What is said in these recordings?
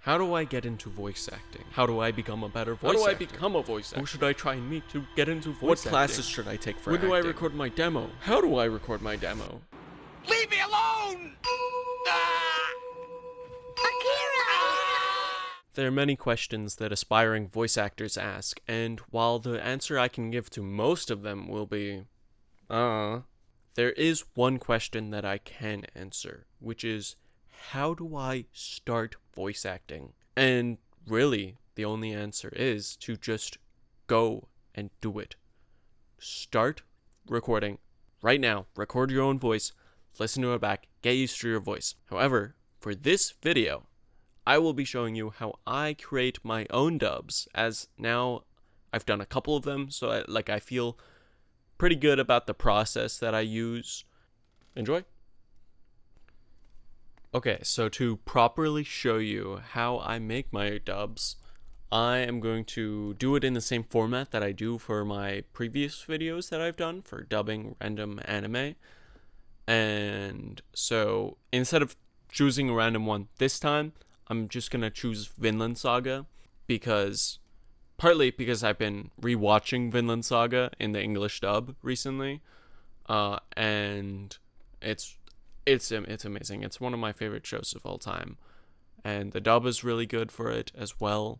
How do I get into voice acting? How do I become a better voice actor? How do I become a voice actor? Who should I try and meet to get into voice What acting? classes should I take for When acting? do I record my demo? How do I record my demo? Leave me alone! There are many questions that aspiring voice actors ask, and while the answer I can give to most of them will be, there is one question that I can answer, which is, how do I start voice acting? And really, the only answer is to just go and do it. Start recording right now. Record your own voice, listen to it back, get used to your voice. However, for this video, I will be showing you how I create my own dubs, as now I've done a couple of them, so I feel pretty good about the process that I use. Enjoy. Okay, so to properly show you how I make my dubs, I am going to do it in the same format that I do for my previous videos that I've done for dubbing random anime. And so instead of choosing a random one this time, I'm just going to choose Vinland Saga partly because I've been rewatching Vinland Saga in the English dub recently. And it's amazing. It's one of my favorite shows of all time. And the dub is really good for it as well.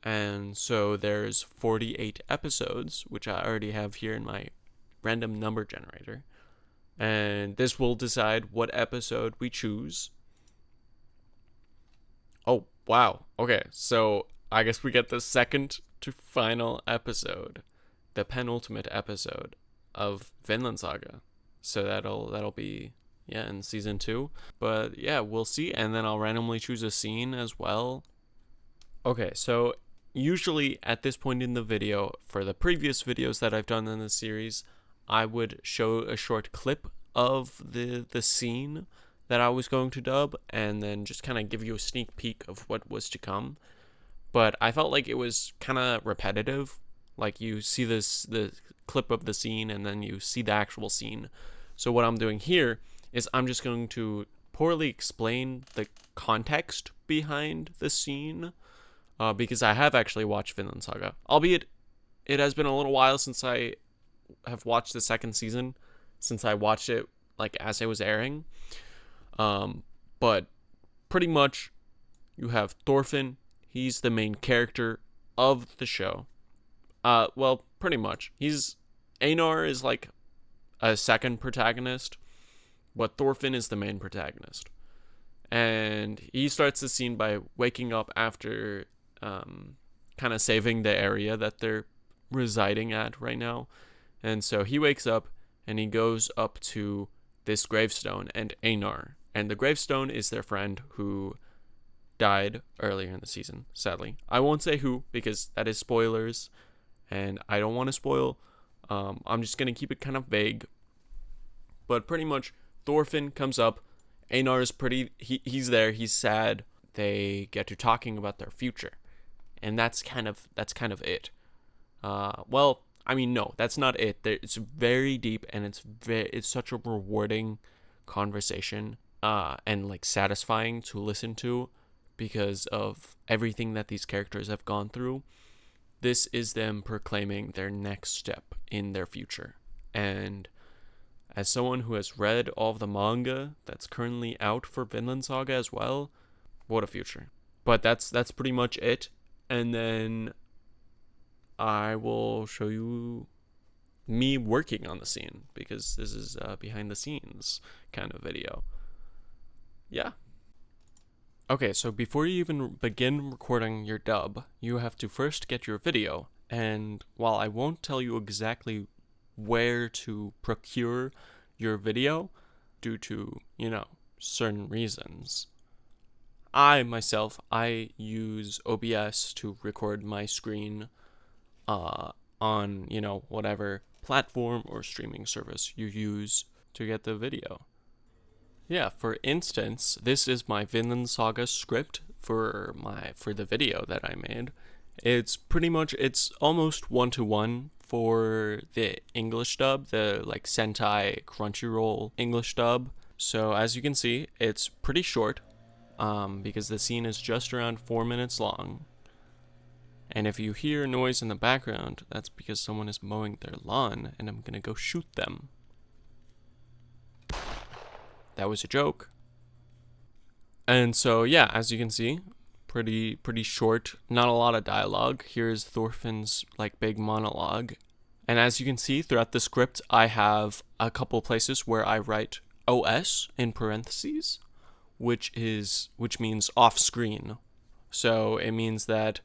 And so there's 48 episodes, which I already have here in my random number generator. And this will decide what episode we choose. Oh, wow. Okay, so I guess we get the second to final episode, the penultimate episode of Vinland Saga. So that'll be, in season 2. But yeah, we'll see. And then I'll randomly choose a scene as well. Okay, so usually at this point in the video, for the previous videos that I've done in the series, I would show a short clip of the scene that I was going to dub, and then just kind of give you a sneak peek of what was to come. But I felt like it was kind of repetitive. Like, you see the clip of the scene, and then you see the actual scene. So what I'm doing here is I'm just going to poorly explain the context behind the scene, because I have actually watched Vinland Saga. Albeit, it has been a little while since I have watched the second season, since I watched it as it was airing. But pretty much you have Thorfinn. He's the main character of the show. Well, pretty much. Einar is like a second protagonist, but Thorfinn is the main protagonist. And he starts the scene by waking up after kind of saving the area that they're residing at right now. And so he wakes up and he goes up to this gravestone and Einar. And the gravestone is their friend who died earlier in the season, sadly. I won't say who, because that is spoilers, and I don't want to spoil. I'm just going to keep it kind of vague. But pretty much, Thorfinn comes up. Einar is he's there, he's sad. They get to talking about their future. And that's kind of it. Well, I mean, no, that's not it. It's very deep, and it's such a rewarding conversation, and satisfying to listen to because of everything that these characters have gone through. This is them proclaiming their next step in their future. And as someone who has read all of the manga that's currently out for Vinland Saga as well, what a future. But that's pretty much it. And then I will show you me working on the scene, because this is a behind the scenes kind of video. Yeah. Okay, so before you even begin recording your dub, you have to first get your video. And while I won't tell you exactly where to procure your video due to, certain reasons, I use OBS to record my screen on, whatever platform or streaming service you use to get the video. Yeah, for instance, this is my Vinland Saga script for the video that I made. It's almost 1-to-1 for the English dub, the Sentai Crunchyroll English dub. So as you can see, it's pretty short. because the scene is just around 4 minutes long. And if you hear noise in the background, that's because someone is mowing their lawn, and I'm gonna go shoot them. That was a joke. And so, yeah, as you can see, pretty short, not a lot of dialogue. Here's Thorfinn's like big monologue. And as you can see throughout the script, I have a couple places where I write OS in parentheses, which means off screen. So it means that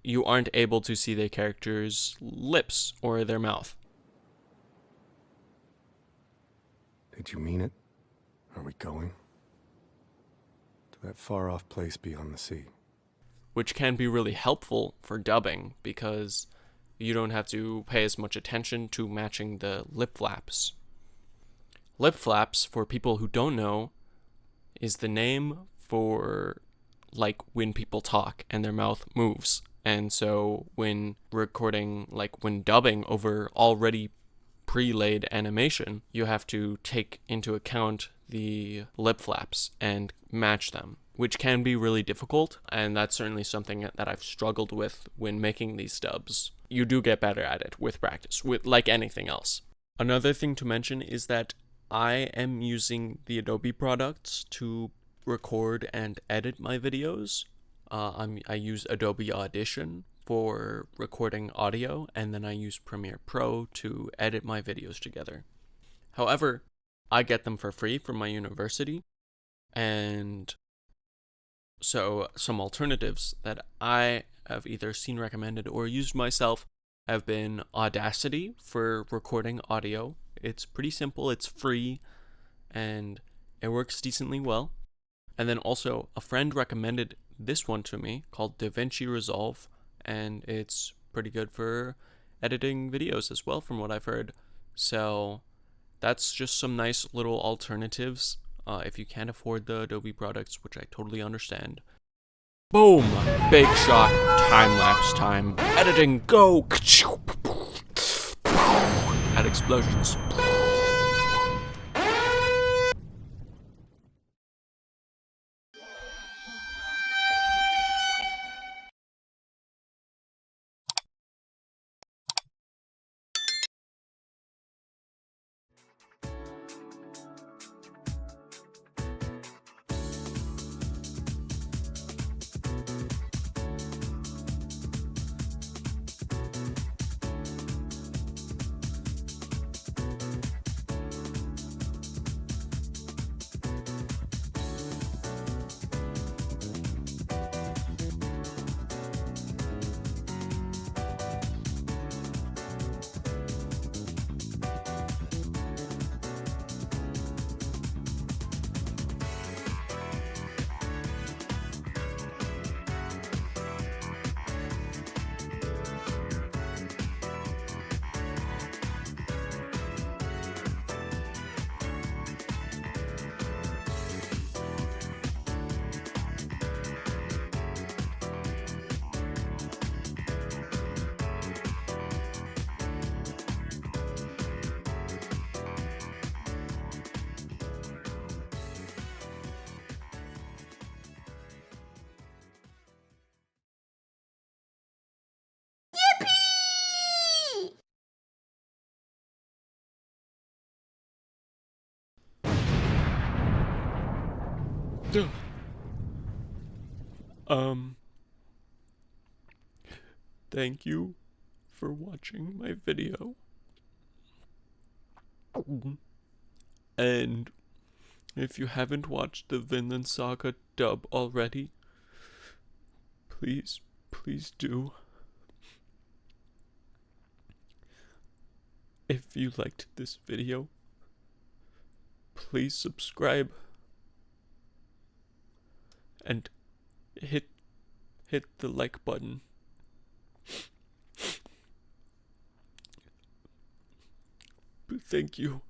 you aren't able to see the character's lips or their mouth. Did you mean it? Are we going? To that far-off place beyond the sea. Which can be really helpful for dubbing, because you don't have to pay as much attention to matching the lip flaps. Lip flaps, for people who don't know, is the name for like when people talk and their mouth moves. And so when recording, like when dubbing over already pre-laid animation, you have to take into account the lip flaps and match them, which can be really difficult, and that's certainly something that I've struggled with when making these dubs. You do get better at it with practice, with like anything else. Another thing to mention is that I am using the Adobe products to record and edit my videos. I use Adobe Audition for recording audio, and then I use Premiere Pro to edit my videos together. However, I get them for free from my university, and so some alternatives that I have either seen recommended or used myself have been Audacity for recording audio. It's pretty simple, it's free, and it works decently well. And then also a friend recommended this one to me called DaVinci Resolve, and it's pretty good for editing videos as well from what I've heard. So that's just some nice little alternatives if you can't afford the Adobe products, which I totally understand. Boom! Big shock, time-lapse time. Editing, go! Add explosions. Thank you for watching my video. And if you haven't watched the Vinland Saga dub already, please do. If you liked this video, please subscribe and hit the like button. Thank you.